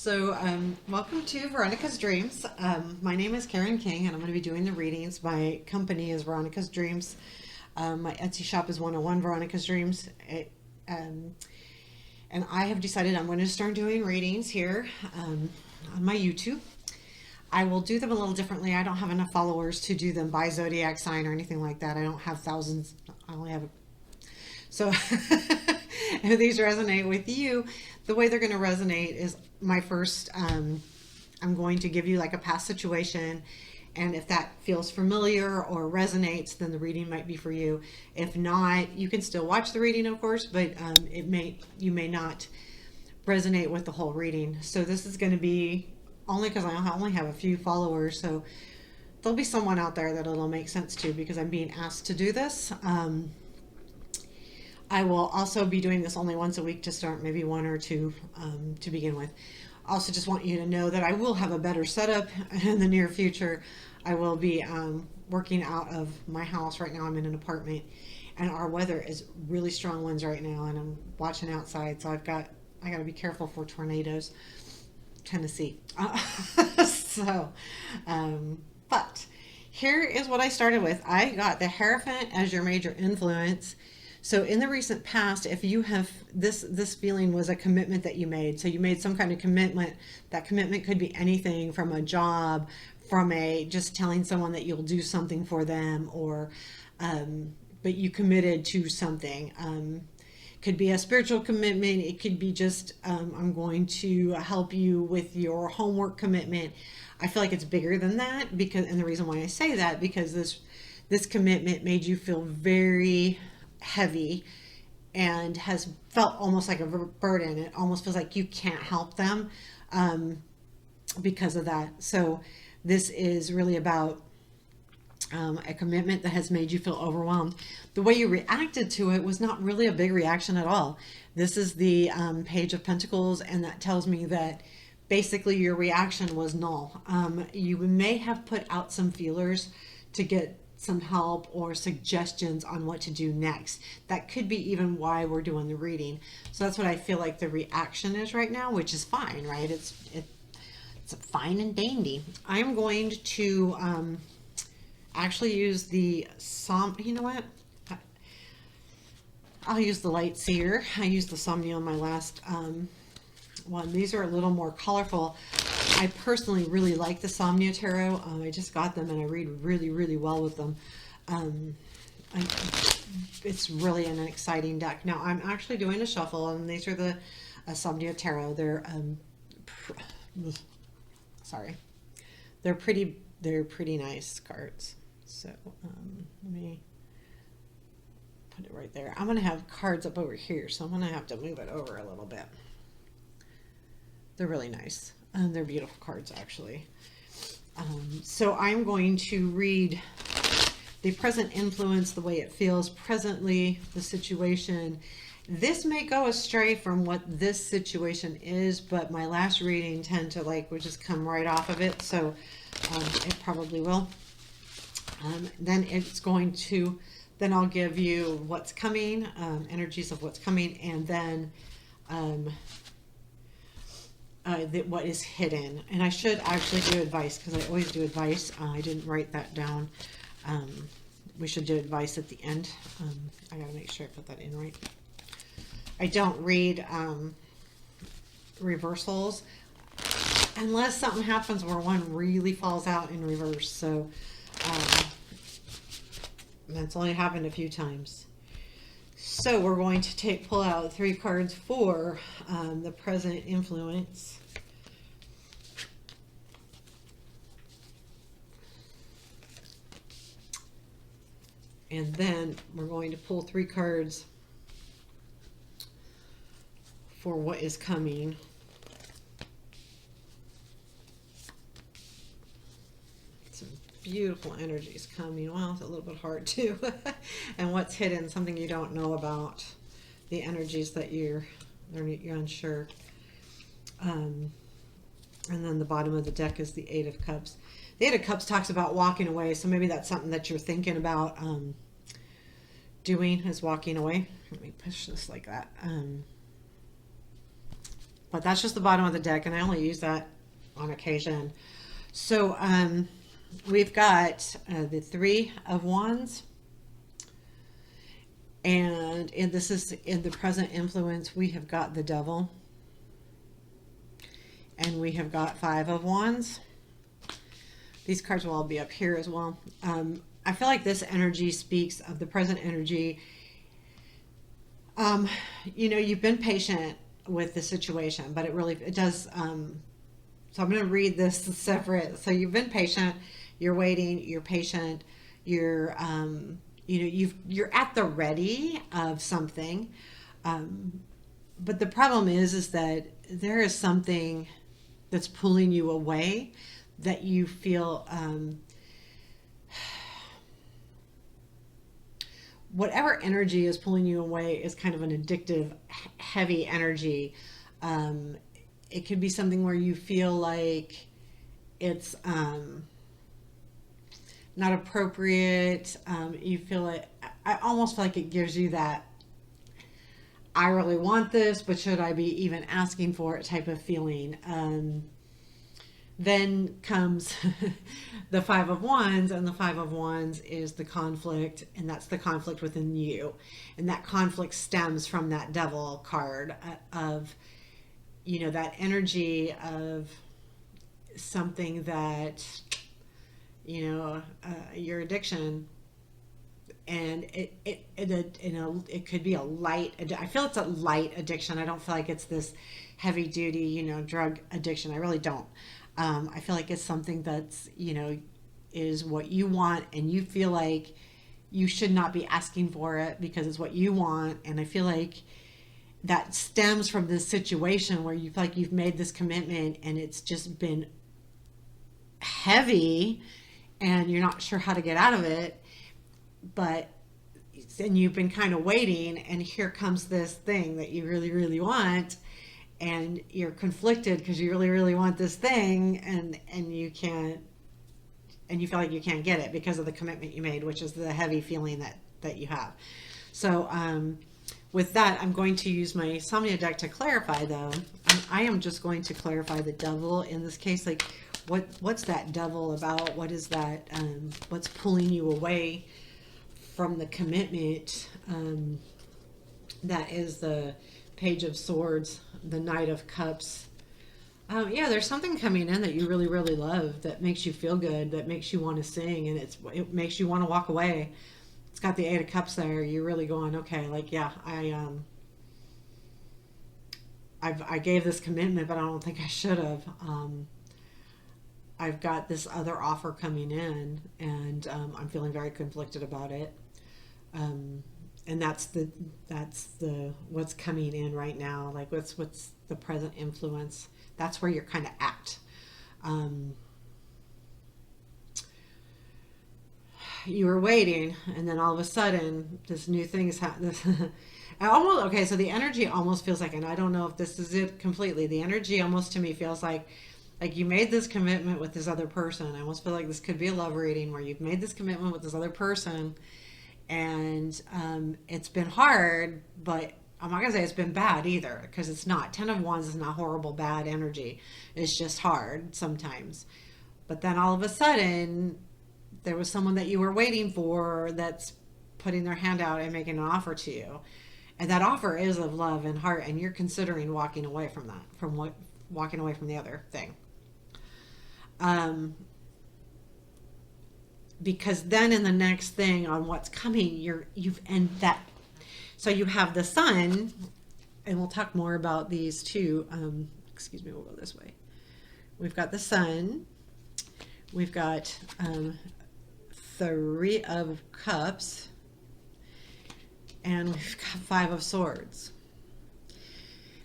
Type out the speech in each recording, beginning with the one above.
Welcome to Veronica's Dreams. My name is Karen King, and I'm going to be doing the readings. My company is Veronica's Dreams. My Etsy shop is 101 Veronica's Dreams. And I have decided I'm going to start doing readings here on my YouTube. I will do them a little differently. I don't have enough followers to do them by zodiac sign or anything like that. I don't have thousands. I only have so if these resonate with you, the way they're going to resonate is my first, I'm going to give you like a past situation, and if that feels familiar or resonates, then the reading might be for you. If not, you can still watch the reading, of course, but you may not resonate with the whole reading. So this is going to be only because I only have a few followers, so there'll be someone out there that it'll make sense to, because I'm being asked to do this. I will also be doing this only once a week to start, maybe one or two to begin with. I also just want you to know that I will have a better setup in the near future. I will be working out of my house. Right now I'm in an apartment, and our weather is really strong winds right now, and I'm watching outside, so I got to be careful for tornadoes. Tennessee. But here is what I started with. I got the Hierophant as your major influence. So in the recent past, if you have this feeling was a commitment that you made. So you made some kind of commitment. That commitment could be anything from a job, from just telling someone that you'll do something for them, or but you committed to something. Could be a spiritual commitment. It could be just I'm going to help you with your homework commitment. I feel like it's bigger than that, and the reason why I say that, because this commitment made you feel very heavy and has felt almost like a burden. It almost feels like you can't help them because of that. So this is really about a commitment that has made you feel overwhelmed. The way you reacted to it was not really a big reaction at all. This is the Page of Pentacles, and that tells me that basically your reaction was null. You may have put out some feelers to get some help or suggestions on what to do next. That could be even why we're doing the reading. So that's what I feel like the reaction is right now, which is fine, right? It's fine and dandy. I'm going to actually use the you know what? I'll use the Light Seer. I used the Somnia on my last one. These are a little more colorful. I personally really like the Insomnia Tarot. I just got them, and I read really, really well with them. It's really an exciting deck. Now, I'm actually doing a shuffle, and these are the Insomnia Tarot. They're sorry, they're pretty nice cards. So let me put it right there. I'm going to have cards up over here, so I'm going to have to move it over a little bit. They're really nice. They're beautiful cards, actually. So I'm going to read the present influence, the way it feels presently, the situation. This may go astray from what this situation is, but my last reading would just come right off of it, so it probably will. Then I'll give you what's coming, energies of what's coming, and then what is hidden. And I should actually do advice, because I always do advice. I didn't write that down. We should do advice at the end. I gotta make sure I put that in right. I don't read reversals unless something happens where one really falls out in reverse. So that's only happened a few times. So we're going to pull out 3 cards for the present influence. And then we're going to pull 3 cards for what is coming. Some beautiful energies coming. Well, it's a little bit hard too. And what's hidden, something you don't know about. The energies that you're unsure. And then the bottom of the deck is the 8 of Cups. The 8 of Cups talks about walking away, so maybe that's something that you're thinking about doing, is walking away. Let me push this like that. but that's just the bottom of the deck, and I only use that on occasion. So we've got the Three of Wands, and this is in the present influence. We have got the Devil, and we have got Five of Wands. These cards will all be up here as well. I feel like this energy speaks of the present energy. You know, you've been patient with the situation, but it does. So I'm going to read this separate. So you've been patient, you're waiting, you're patient, you're, you know, you're at the ready of something. But the problem is that there is something that's pulling you away, that you feel, whatever energy is pulling you away is kind of an addictive, heavy energy. It could be something where you feel like it's not appropriate. You feel it. I almost feel like it gives you that, I really want this, but should I be even asking for it type of feeling. Then comes the Five of Wands, and the Five of Wands is the conflict, and that's the conflict within you. And that conflict stems from that Devil card of, you know, that energy of something that, you know, your addiction. And it could be a light, I feel it's a light addiction. I don't feel like it's this heavy duty, you know, drug addiction. I really don't. I feel like it's something that's, you know, is what you want, and you feel like you should not be asking for it because it's what you want. And I feel like that stems from this situation where you feel like you've made this commitment and it's just been heavy and you're not sure how to get out of it. But and you've been kind of waiting, and here comes this thing that you really, really want, and you're conflicted because you really, really want this thing, and you can't, and you feel like you can't get it because of the commitment you made, which is the heavy feeling that you have. So with that, I'm going to use my Insomnia deck to clarify, though. I am just going to clarify the Devil in this case. Like, what's that Devil about? What is that? What's pulling you away from the commitment? That is the Page of Swords, the Knight of Cups. Yeah, there's something coming in that you really, really love, that makes you feel good, that makes you want to sing, and it makes you want to walk away. It's got the Eight of Cups there. You're really going, okay, like, yeah, I gave this commitment, but I don't think I should have. I've got this other offer coming in, and I'm feeling very conflicted about it. And that's the what's coming in right now. Like, what's the present influence? That's where you're kind of at. You were waiting, and then all of a sudden, this new thing is happening. Okay, so the energy almost feels like, and I don't know if this is it completely, the energy almost to me feels like you made this commitment with this other person. I almost feel like this could be a love reading where you've made this commitment with this other person, and it's been hard, but I'm not going to say it's been bad either, because it's not. 10 of Wands is not horrible, bad energy. It's just hard sometimes. But then all of a sudden, there was someone that you were waiting for that's putting their hand out and making an offer to you. And that offer is of love and heart, and you're considering walking away from that, walking away from the other thing. Because then in the next thing on what's coming, so you have the Sun, and we'll talk more about these two. Excuse me, we'll go this way. We've got the Sun. We've got Three of Cups, and we've got Five of Swords.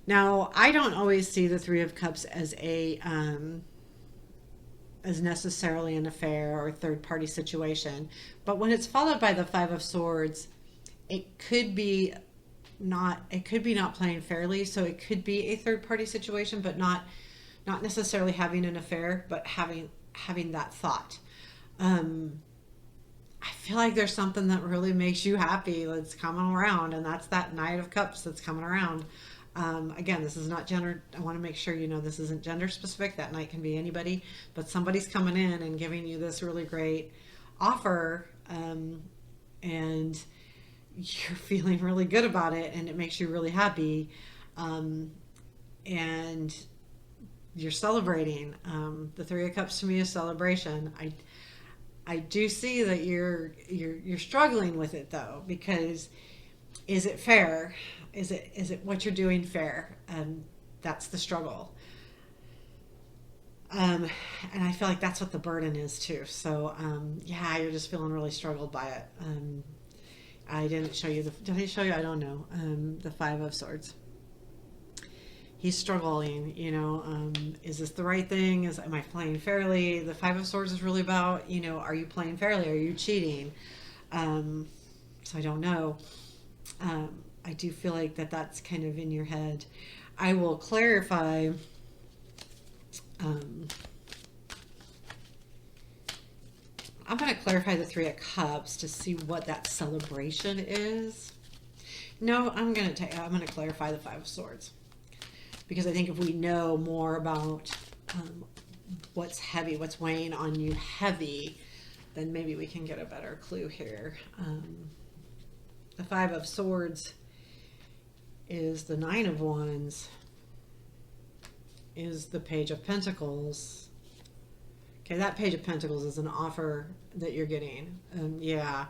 Now, I don't always see the Three of Cups as as necessarily an affair or third-party situation, but when it's followed by the Five of Swords, it could be not playing fairly. So it could be a third-party situation, but not necessarily having an affair, but having that thought. I feel like there's something that really makes you happy that's coming around, and that's that Knight of Cups that's coming around. Again, this is not gender. I want to make sure you know this isn't gender specific. That knight can be anybody, but somebody's coming in and giving you this really great offer, and you're feeling really good about it, and it makes you really happy, and you're celebrating. The Three of Cups to me is celebration. I do see that you're struggling with it though, because is it fair? Is it what you're doing fair? That's the struggle. And I feel like that's what the burden is too. So yeah, you're just feeling really struggled by it. I didn't show you did I show you? I don't know. The Five of Swords. He's struggling, you know, is this the right thing? Am I playing fairly? The Five of Swords is really about, you know, are you playing fairly? Are you cheating? So I don't know. I do feel like that's kind of in your head. I will clarify. I'm going to clarify the Three of Cups to see what that celebration is. No, I'm going to clarify the Five of Swords, because I think if we know more about what's heavy, what's weighing on you heavy, then maybe we can get a better clue here. The Five of Swords is the Nine of Wands, is the Page of Pentacles. Okay, that Page of Pentacles is an offer that you're getting. Yeah.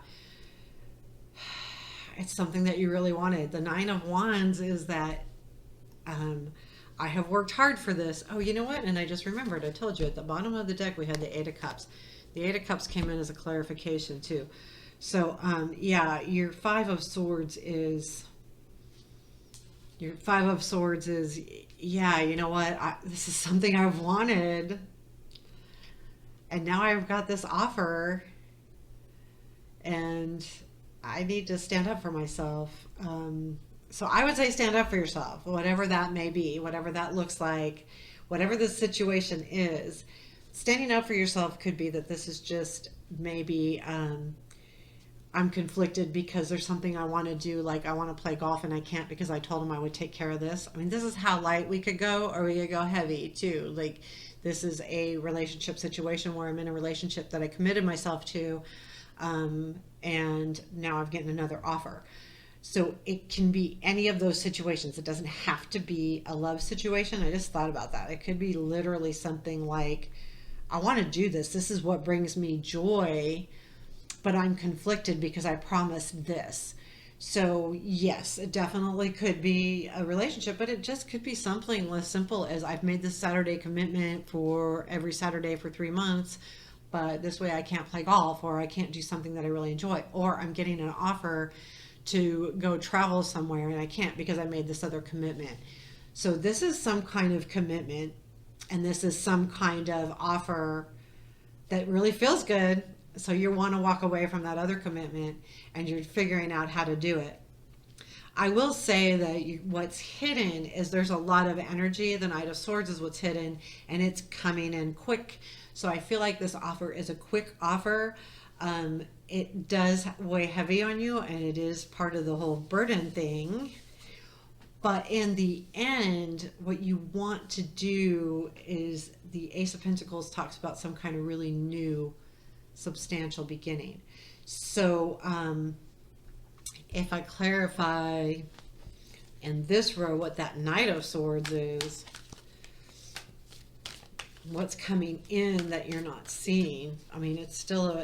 It's something that you really wanted. The Nine of Wands is that I have worked hard for this. Oh, you know what? And I just remembered, I told you at the bottom of the deck we had the Eight of Cups. The Eight of Cups came in as a clarification too. So yeah, your Five of Swords is, yeah, you know what? This is something I've wanted. And now I've got this offer. And I need to stand up for myself. So I would say stand up for yourself, whatever that may be, whatever that looks like, whatever the situation is. Standing up for yourself could be that this is just maybe I'm conflicted because there's something I want to do, like I want to play golf and I can't because I told him I would take care of this. I mean, this is how light we could go, or we could go heavy too. Like, this is a relationship situation where I'm in a relationship that I committed myself to, and now I'm getting another offer. So it can be any of those situations. It doesn't have to be a love situation. I just thought about that. It could be literally something like, I want to do this. This is what brings me joy, but I'm conflicted because I promised this. So yes, it definitely could be a relationship, but it just could be something as simple as I've made this Saturday commitment for every Saturday for 3 months, but this way I can't play golf, or I can't do something that I really enjoy, or I'm getting an offer to go travel somewhere and I can't because I made this other commitment. So this is some kind of commitment, and this is some kind of offer that really feels good. So you want to walk away from that other commitment, and you're figuring out how to do it. I will say that what's hidden is there's a lot of energy. The Knight of Swords is what's hidden, and it's coming in quick. So I feel like this offer is a quick offer. It does weigh heavy on you, and it is part of the whole burden thing. But in the end, what you want to do is, the Ace of Pentacles talks about some kind of really new, substantial beginning. So if I clarify in this row what that Knight of Swords is, what's coming in that you're not seeing. I mean, it still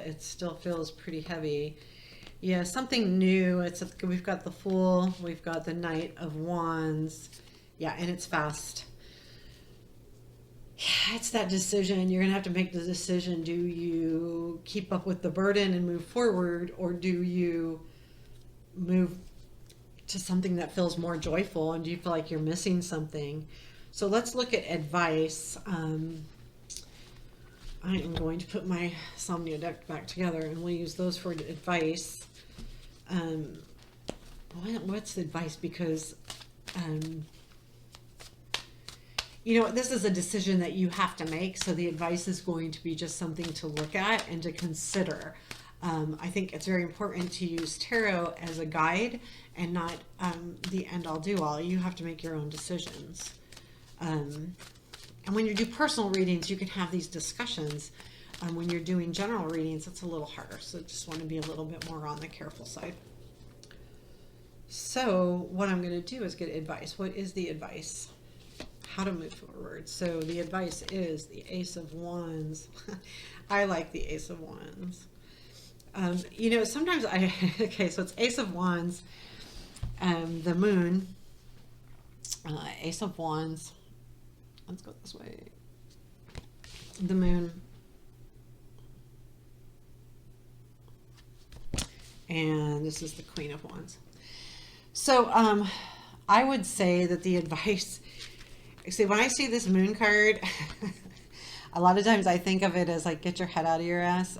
feels pretty heavy. Yeah, something new. We've got the Fool, we've got the Knight of Wands. Yeah, and it's fast. Yeah, it's that decision. You're gonna have to make the decision. Do you keep up with the burden and move forward, or do you move to something that feels more joyful? And do you feel like you're missing something? So let's look at advice. I am going to put my Insomnia deck back together, and we'll use those for advice. What's the advice? Because, you know, this is a decision that you have to make. So the advice is going to be just something to look at and to consider. I think it's very important to use tarot as a guide and not the end-all do-all. You have to make your own decisions. And when you do personal readings, you can have these discussions. When you're doing general readings, it's a little harder. So just want to be a little bit more on the careful side. So what I'm going to do is get advice. What is the advice? How to move forward. So the advice is the Ace of Wands. I like the Ace of Wands. You know, sometimes okay, so it's Ace of Wands, the Moon, Ace of Wands. Let's go this way. The Moon. And this is the Queen of Wands. So I would say that the advice, see, when I see this Moon card, a lot of times I think of it as like, get your head out of your ass.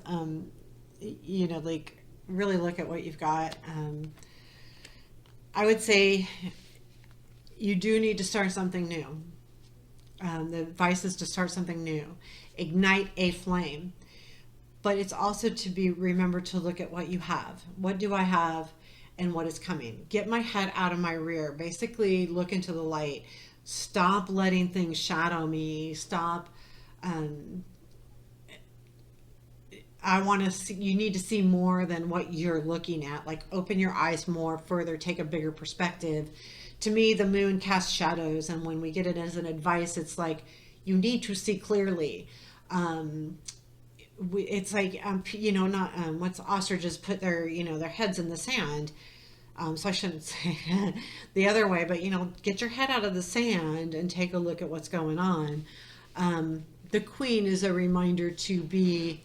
You know, like really look at what you've got. I would say you do need to start something new. The advice is to start something new. Ignite a flame. But it's also to remember to look at what you have. What do I have and what is coming? Get my head out of my rear. Basically look into the light. Stop letting things shadow me. Stop. I want to see, you need to see more than what you're looking at. Like open your eyes more further, take a bigger perspective. To me, the Moon casts shadows. And when we get it as an advice, it's like, you need to see clearly. It's like, you know, not, what's ostriches put their, you know, their heads in the sand. So I shouldn't say the other way, but, you know, get your head out of the sand and take a look at what's going on. The Queen is a reminder to be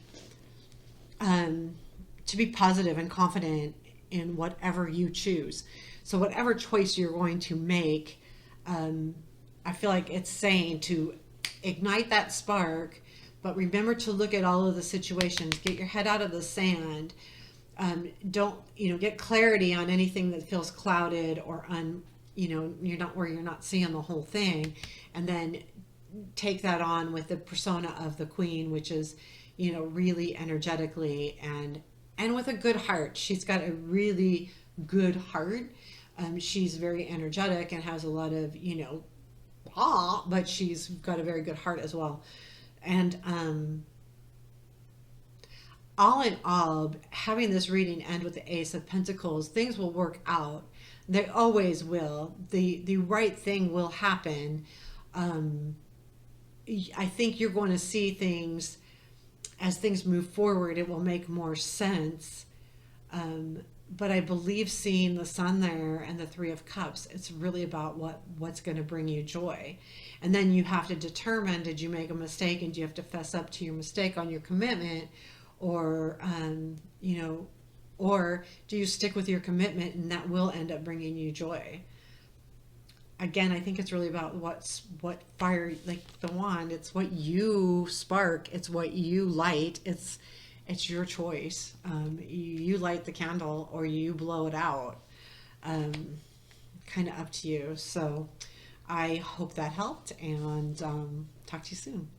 positive and confident in whatever you choose. So whatever choice you're going to make, I feel like it's saying to ignite that spark, but remember to look at all of the situations. Get your head out of the sand. Don't, you know, get clarity on anything that feels clouded or you know, you're not seeing the whole thing, and then take that on with the persona of the Queen, which is, you know, really energetically and with a good heart. She's got a really good heart. She's very energetic and has a lot of, you know, but she's got a very good heart as well. And all in all, having this reading end with the Ace of Pentacles, things will work out. They always will. The right thing will happen. I think you're going to see things as things move forward. It will make more sense. But I believe seeing the Sun there and the Three of Cups, it's really about what's going to bring you joy. And then you have to determine, did you make a mistake, and do you have to fess up to your mistake on your commitment, or you know, or do you stick with your commitment and that will end up bringing you joy? Again, I think it's really about what fire, like the wand, it's what you spark, it's what you light, it's your choice. You light the candle or you blow it out. Kind of up to you. So I hope that helped, and talk to you soon.